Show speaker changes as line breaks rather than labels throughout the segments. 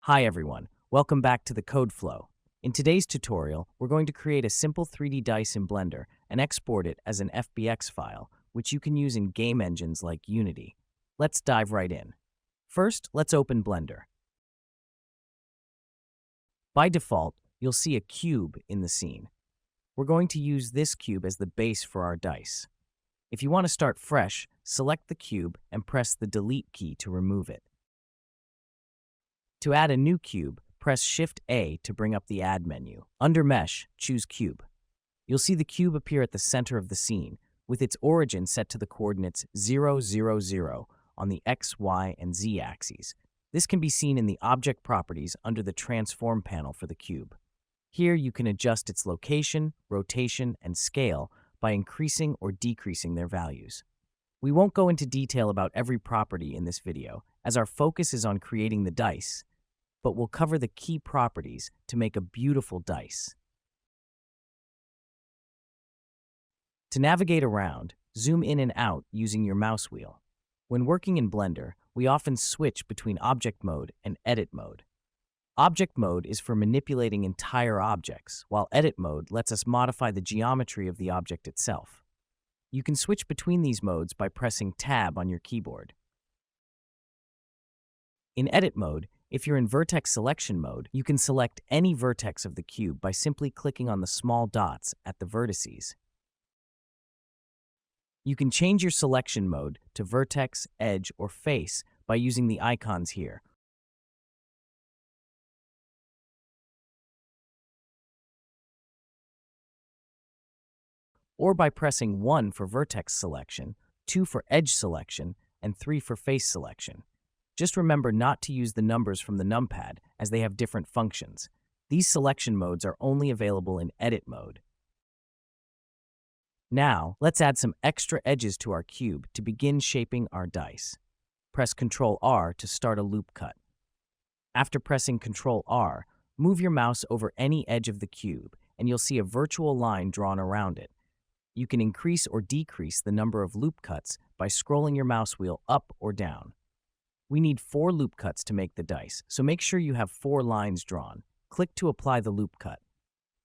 Hi everyone, welcome back to the Code Flow. In today's tutorial, we're going to create a simple 3D dice in Blender and export it as an FBX file, which you can use in game engines like Unity. Let's dive right in. First, let's open Blender. By default, you'll see a cube in the scene. We're going to use this cube as the base for our dice. If you want to start fresh, select the cube and press the Delete key to remove it. To add a new cube, press Shift-A to bring up the Add menu. Under Mesh, choose Cube. You'll see the cube appear at the center of the scene, with its origin set to the coordinates 0, 0, 0 on the X, Y, and Z axes. This can be seen in the Object Properties under the Transform panel for the cube. Here you can adjust its location, rotation, and scale by increasing or decreasing their values. We won't go into detail about every property in this video, as our focus is on creating the dice, but we'll cover the key properties to make a beautiful dice. To navigate around, zoom in and out using your mouse wheel. When working in Blender, we often switch between Object Mode and Edit Mode. Object Mode is for manipulating entire objects, while Edit Mode lets us modify the geometry of the object itself. You can switch between these modes by pressing Tab on your keyboard. In Edit Mode, if you're in Vertex Selection mode, you can select any vertex of the cube by simply clicking on the small dots at the vertices. You can change your selection mode to Vertex, Edge, or Face by using the icons here. Or by pressing 1 for Vertex selection, 2 for Edge selection, and 3 for Face selection. Just remember not to use the numbers from the numpad, as they have different functions. These selection modes are only available in Edit mode. Now, let's add some extra edges to our cube to begin shaping our dice. Press Ctrl-R to start a loop cut. After pressing Ctrl-R, move your mouse over any edge of the cube, and you'll see a virtual line drawn around it. You can increase or decrease the number of loop cuts by scrolling your mouse wheel up or down. We need 4 loop cuts to make the dice, so make sure you have 4 lines drawn. Click to apply the loop cut.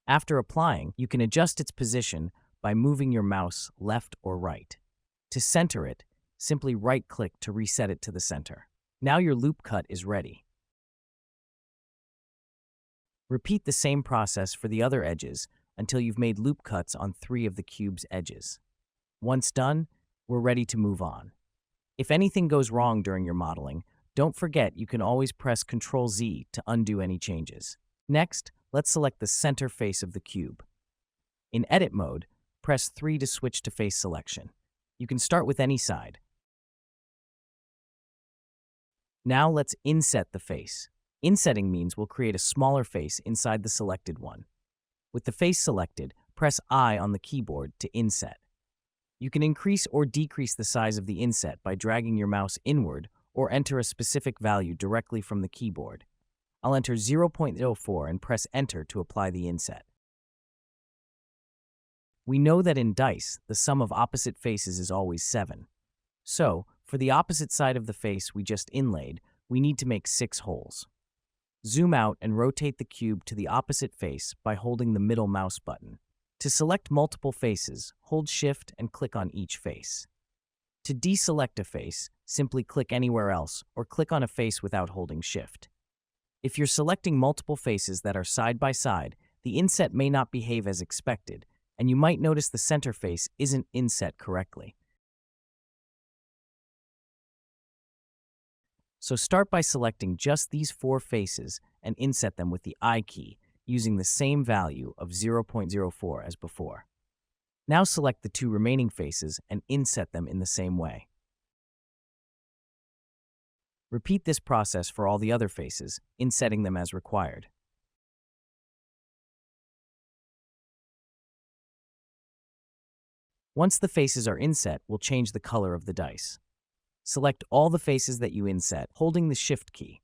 After applying, you can adjust its position by moving your mouse left or right. To center it, simply right-click to reset it to the center. Now your loop cut is ready. Repeat the same process for the other edges until you've made loop cuts on 3 of the cube's edges. Once done, we're ready to move on. If anything goes wrong during your modeling, don't forget you can always press Ctrl-Z to undo any changes. Next, let's select the center face of the cube. In Edit mode, press 3 to switch to face selection. You can start with any side. Now let's inset the face. Insetting means we'll create a smaller face inside the selected one. With the face selected, press I on the keyboard to inset. You can increase or decrease the size of the inset by dragging your mouse inward or enter a specific value directly from the keyboard. I'll enter 0.04 and press Enter to apply the inset. We know that in dice, the sum of opposite faces is always 7. So, for the opposite side of the face we just inlaid, we need to make 6 holes. Zoom out and rotate the cube to the opposite face by holding the middle mouse button. To select multiple faces, hold Shift and click on each face. To deselect a face, simply click anywhere else or click on a face without holding Shift. If you're selecting multiple faces that are side by side, the inset may not behave as expected, and you might notice the center face isn't inset correctly. So start by selecting just these 4 faces and inset them with the I key, using the same value of 0.04 as before. Now select the 2 remaining faces and inset them in the same way. Repeat this process for all the other faces, insetting them as required. Once the faces are inset, we'll change the color of the dice. Select all the faces that you inset, holding the Shift key.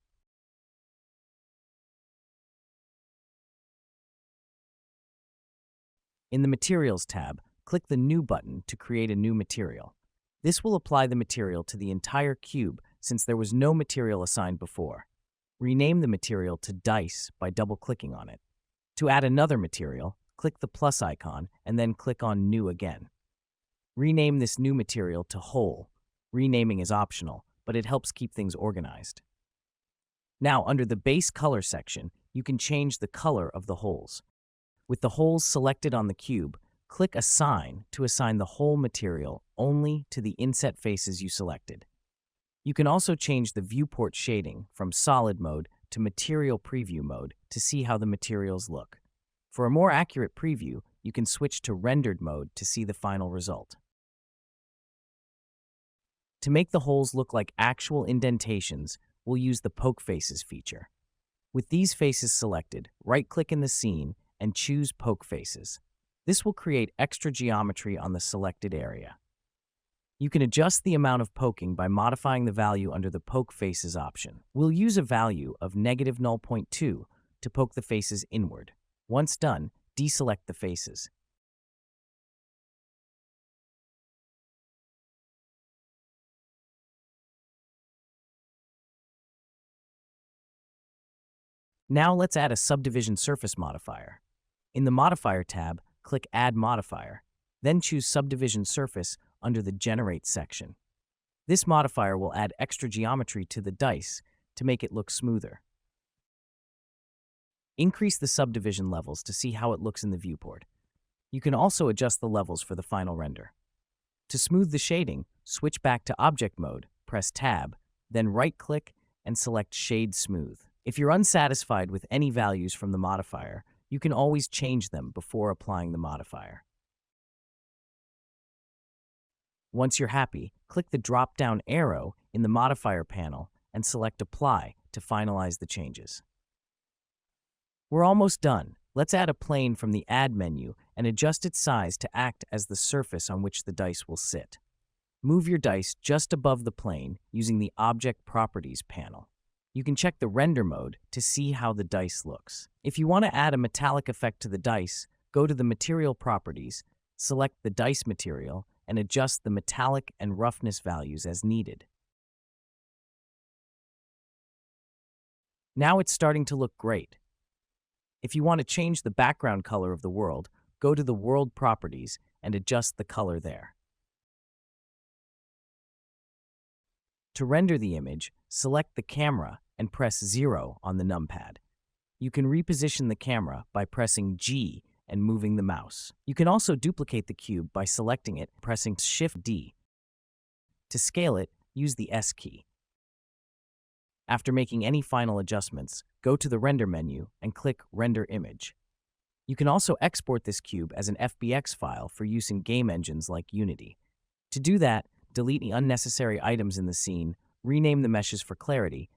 In the Materials tab, click the New button to create a new material. This will apply the material to the entire cube since there was no material assigned before. Rename the material to dice by double-clicking on it. To add another material, click the plus icon and then click on New again. Rename this new material to hole. Renaming is optional, but it helps keep things organized. Now, under the base color section, you can change the color of the holes. With the holes selected on the cube, click Assign to assign the hole material only to the inset faces you selected. You can also change the viewport shading from solid mode to material preview mode to see how the materials look. For a more accurate preview, you can switch to rendered mode to see the final result. To make the holes look like actual indentations, we'll use the Poke Faces feature. With these faces selected, right-click in the scene and choose Poke Faces. This will create extra geometry on the selected area. You can adjust the amount of poking by modifying the value under the Poke Faces option. We'll use a value of -0.2 to poke the faces inward. Once done, deselect the faces. Now let's add a subdivision surface modifier. In the Modifier tab, click Add Modifier, then choose Subdivision Surface under the Generate section. This modifier will add extra geometry to the dice to make it look smoother. Increase the subdivision levels to see how it looks in the viewport. You can also adjust the levels for the final render. To smooth the shading, switch back to Object Mode, press Tab, then right-click and select Shade Smooth. If you're unsatisfied with any values from the modifier, you can always change them before applying the modifier. Once you're happy, click the drop-down arrow in the modifier panel and select Apply to finalize the changes. We're almost done. Let's add a plane from the Add menu and adjust its size to act as the surface on which the dice will sit. Move your dice just above the plane using the Object Properties panel. You can check the render mode to see how the dice looks. If you want to add a metallic effect to the dice, go to the Material Properties, select the dice material, and adjust the metallic and roughness values as needed. Now it's starting to look great. If you want to change the background color of the world, go to the World Properties and adjust the color there. To render the image, select the camera and press 0 on the numpad. You can reposition the camera by pressing G and moving the mouse. You can also duplicate the cube by selecting it and pressing Shift-D. To scale it, use the S key. After making any final adjustments, go to the Render menu and click Render Image. You can also export this cube as an FBX file for use in game engines like Unity. To do that, delete the unnecessary items in the scene, rename the meshes for clarity,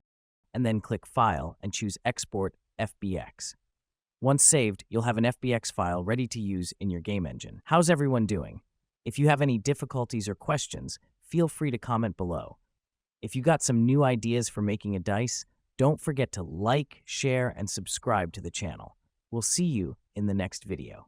and then click File and choose Export FBX. Once saved, you'll have an FBX file ready to use in your game engine. How's everyone doing? If you have any difficulties or questions, feel free to comment below. If you got some new ideas for making a dice, don't forget to like, share, and subscribe to the channel. We'll see you in the next video.